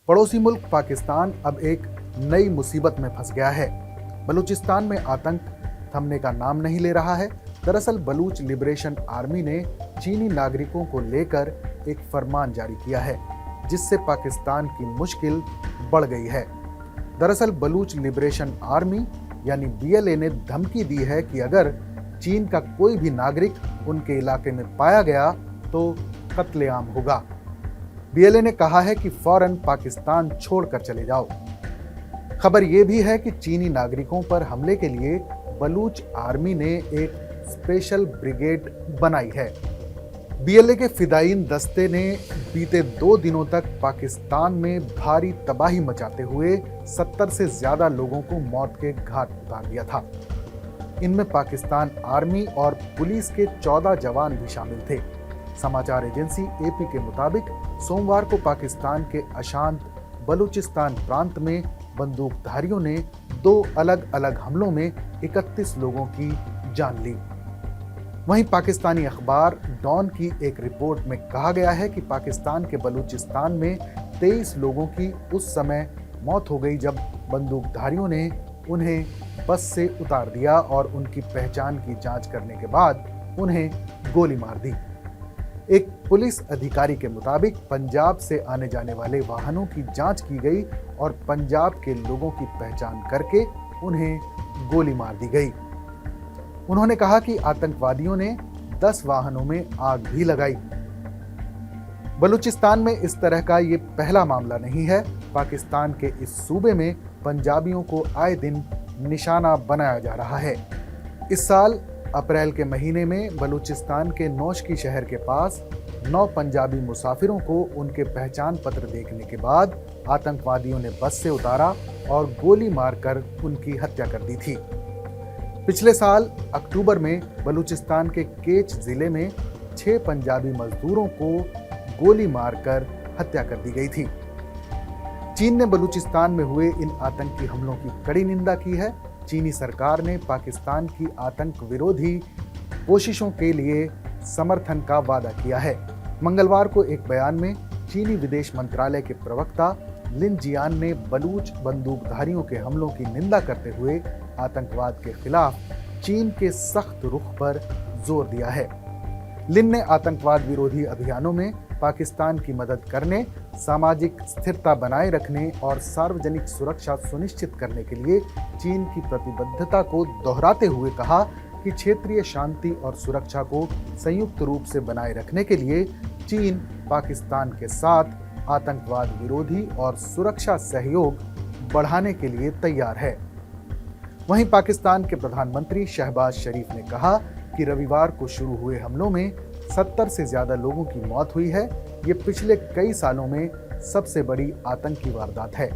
पड़ोसी मुल्क पाकिस्तान अब एक नई मुसीबत में फंस गया है। बलूचिस्तान में आतंक थमने का नाम नहीं ले रहा है। दरअसल बलूच लिबरेशन आर्मी ने चीनी नागरिकों को लेकर एक फरमान जारी किया है, जिससे पाकिस्तान की मुश्किल बढ़ गई है। दरअसल बलूच लिबरेशन आर्मी यानी BLA ने धमकी दी है कि अगर चीन का कोई भी नागरिक उनके इलाके में पाया गया तो कत्लेआम होगा। BLA ने कहा है कि फौरन पाकिस्तान छोड़कर चले जाओ। खबर यह भी है कि चीनी नागरिकों पर हमले के लिए बलूच आर्मी ने एक स्पेशल ब्रिगेड बनाई है। BLA के फिदायीन दस्ते ने बीते 2 दिनों तक पाकिस्तान में भारी तबाही मचाते हुए 70 से ज्यादा लोगों को मौत के घाट उतार दिया था। इनमें पाकिस्तान आर्मी और पुलिस के 14 जवान भी शामिल थे। समाचार एजेंसी AP के मुताबिक सोमवार को पाकिस्तान के अशांत बलूचिस्तान प्रांत में बंदूकधारियों ने 2 अलग अलग हमलों में 31 लोगों की जान ली। वहीं पाकिस्तानी अखबार डॉन की एक रिपोर्ट में कहा गया है कि पाकिस्तान के बलूचिस्तान में 23 लोगों की उस समय मौत हो गई जब बंदूकधारियों ने उन्हें बस से उतार दिया और उनकी पहचान की जांच करने के बाद उन्हें गोली मार दी। एक पुलिस अधिकारी के मुताबिक पंजाब से आने जाने वाले वाहनों की जांच की गई और पंजाब के लोगों की पहचान करके उन्हें गोली मार दी गई। उन्होंने कहा कि आतंकवादियों ने 10 वाहनों में आग भी लगाई। बलूचिस्तान में इस तरह का ये पहला मामला नहीं है। पाकिस्तान के इस सूबे में पंजाबियों को आए दिन निशाना बनाया जा रहा है। इस साल अप्रैल के महीने में बलूचिस्तान के नौशकी शहर के पास 9 पंजाबी मुसाफिरों को उनके पहचान पत्र देखने के बाद आतंकवादियों ने बस से उतारा और गोली मारकर उनकी हत्या कर दी थी। पिछले साल अक्टूबर में बलूचिस्तान के केच जिले में 6 पंजाबी मजदूरों को गोली मारकर हत्या कर दी गई थी। चीन ने बलूचिस्तान में हुए इन आतंकी हमलों की कड़ी निंदा की है। चीनी सरकार ने पाकिस्तान की आतंक विरोधी कोशिशों के लिए समर्थन का वादा किया है। मंगलवार को एक बयान में चीनी विदेश मंत्रालय के प्रवक्ता लिन जियान ने बलूच बंदूकधारियों के हमलों की निंदा करते हुए आतंकवाद के खिलाफ चीन के सख्त रुख पर जोर दिया है। लिन ने आतंकवाद विरोधी अभियानों में पाकिस्तान की मदद करने, सामाजिक स्थिरता बनाए रखने और सार्वजनिक सुरक्षा सुनिश्चित करने के लिए चीन की प्रतिबद्धता को दोहराते हुए कहा कि क्षेत्रीय शांति और सुरक्षा को संयुक्त रूप से बनाए रखने के लिए चीन पाकिस्तान के साथ आतंकवाद विरोधी और सुरक्षा सहयोग बढ़ाने के लिए तैयार है। वहीं पाकिस्तान के प्रधानमंत्री शहबाज शरीफ ने कहा कि रविवार को शुरू हुए हमलों में 70 से ज्यादा लोगों की मौत हुई है। ये पिछले कई सालों में सबसे बड़ी आतंकी वारदात है।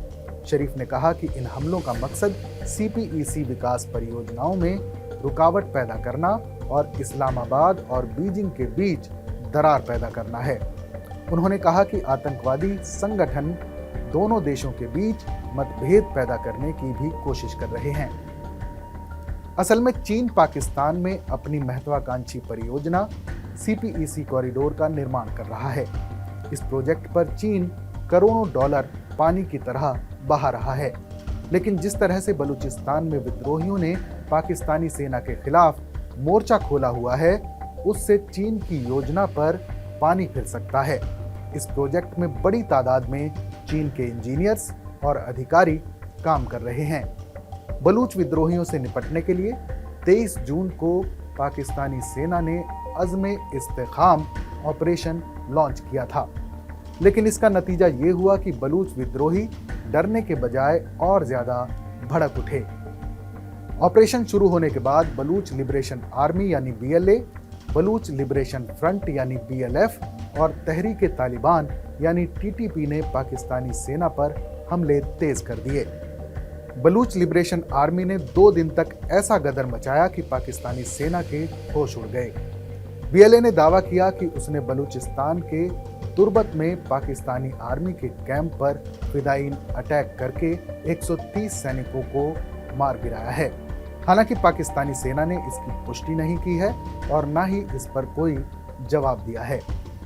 शरीफ ने कहा कि इन हमलों का मकसद CPEC विकास परियोजनाओं में रुकावट पैदा करना और इस्लामाबाद और बीजिंग के बीच दरार पैदा करना है। उन्होंने कहा कि आतंकवादी संगठन दोनों देशों के बीच मतभेद पैदा करने की भी कोशिश कर रहे हैं। असल में चीन पाकिस्तान में अपनी महत्वाकांक्षी परियोजना CPEC कॉरिडोर का निर्माण कर रहा है। इस प्रोजेक्ट पर चीन करोड़ों डॉलर पानी की तरह बहा रहा है। लेकिन जिस तरह से बलूचिस्तान में विद्रोहियों ने पाकिस्तानी सेना के खिलाफ मोर्चा खोला हुआ है, उससे चीन की योजना पर पानी फिर सकता है। इस प्रोजेक्ट में बड़ी तादाद में चीन के इंजीनियर्स और अधिकारी काम कर रहे हैं। बलूच विद्रोहियों से निपटने के लिए 23 जून को पाकिस्तानी सेना ने अज़्म इस्तेकाम ऑपरेशन लॉन्च किया था। लेकिन इसका नतीजा ये हुआ कि बलूच विद्रोही डरने के बजाय और ज्यादा भड़क उठे। ऑपरेशन शुरू होने के बाद बलूच लिबरेशन आर्मी यानी BLA, बलूच लिबरेशन फ्रंट यानी BLF और तहरीक तालिबान यानी TTP ने पाकिस्तानी सेना पर हमले तेज कर दिए। बलूच लिबरेशन आर्मी ने 2 दिन तक ऐसा गदर मचाया कि पाकिस्तानी सेना के होश उड़ गए। BLA ने दावा किया कि उसने बलूचिस्तान के तुर्बत में पाकिस्तानी आर्मी के कैंप पर फिदायीन अटैक करके 130 सैनिकों को मार गिराया है। हालांकि पाकिस्तानी सेना ने इसकी पुष्टि नहीं की है और ना ही इस पर कोई जवाब दिया है।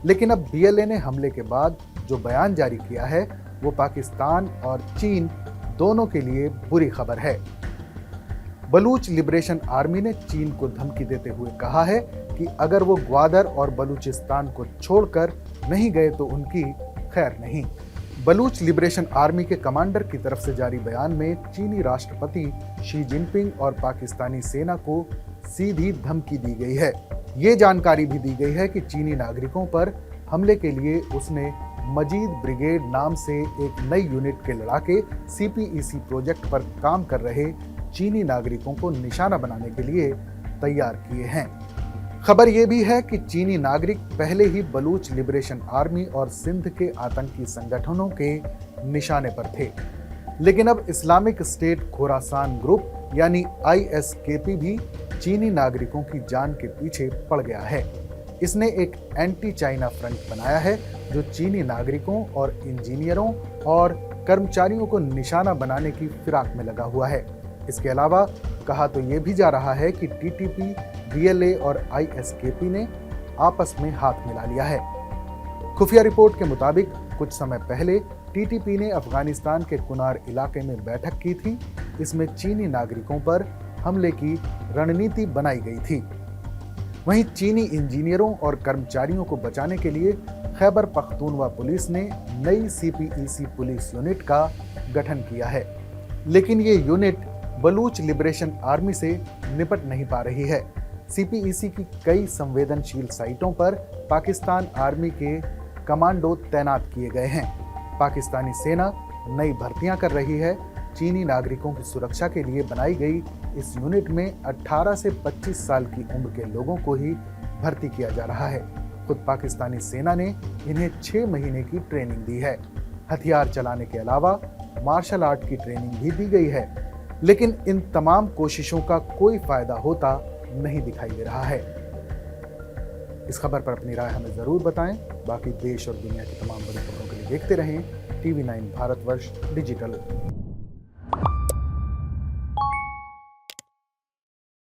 लेकिन अब BLA ने हमले के बाद जो बयान जारी किया है वो पाकिस्तान और चीन दोनों के लिए बुरी खबर है। बलूच लिबरेशन आर्मी ने चीन को धमकी देते हुए कहा है कि अगर वो ग्वादर और बलूचिस्तान को छोड़कर नहीं गए तो उनकी खैर नहीं। बलूच लिबरेशन आर्मी के कमांडर की तरफ से जारी बयान में चीनी राष्ट्रपति शी जिनपिंग और पाकिस्तानी सेना को सीधी धमकी दी गई है। ये जानकारी भी दी गई है कि चीनी नागरिकों पर हमले के लिए उसने मजीद ब्रिगेड नाम से एक नई यूनिट के लड़ाके CPEC प्रोजेक्ट पर काम कर रहे चीनी नागरिकों को निशाना बनाने के लिए तैयार किए हैं। खबर यह भी है कि चीनी नागरिक पहले ही बलूच लिबरेशन आर्मी और सिंध के आतंकी संगठनों के निशाने पर थे, लेकिन अब इस्लामिक स्टेट खोरासान ग्रुप यानी ISKP भी चीनी नागरिकों की जान के पीछे पड़ गया है। इसने एक एंटी चाइना फ्रंट बनाया है जो चीनी नागरिकों और इंजीनियरों और कर्मचारियों को निशाना बनाने की फिराक में लगा हुआ है। इसके अलावा कहा तो ये भी जा रहा है कि TTP, BLA और ISKP ने आपस में हाथ मिला लिया है। खुफिया रिपोर्ट के मुताबिक कुछ समय पहले TTP ने अफगानिस्तान के कुनार इलाके में बैठक की थी। इसमें चीनी नागरिकों पर हमले की रणनीति बनाई गई थी। वहीं चीनी इंजीनियरों और कर्मचारियों को बचाने के लिए खैबर पख्तूनवा पुलिस ने नई CPEC पुलिस यूनिट का गठन किया है, लेकिन ये यूनिट बलूच लिबरेशन आर्मी से निपट नहीं पा रही है। CPEC की कई संवेदनशील साइटों पर पाकिस्तान आर्मी के कमांडो तैनात किए गए हैं। पाकिस्तानी सेना नई भर्तियां कर रही है। चीनी नागरिकों की सुरक्षा के लिए बनाई गई इस यूनिट में 18 से 25 साल की उम्र के लोगों को ही भर्ती किया जा रहा है। खुद पाकिस्तानी सेना ने इन्हें 6 महीने की ट्रेनिंग दी है। हथियार चलाने के अलावा मार्शल आर्ट की ट्रेनिंग भी दी गई है, लेकिन इन तमाम कोशिशों का कोई फायदा होता नहीं दिखाई दे रहा है। इस खबर पर अपनी राय हमें जरूर बताएं। बाकी देश और दुनिया की तमाम बड़ी खबरों के लिए देखते रहें TV9 भारतवर्ष डिजिटल।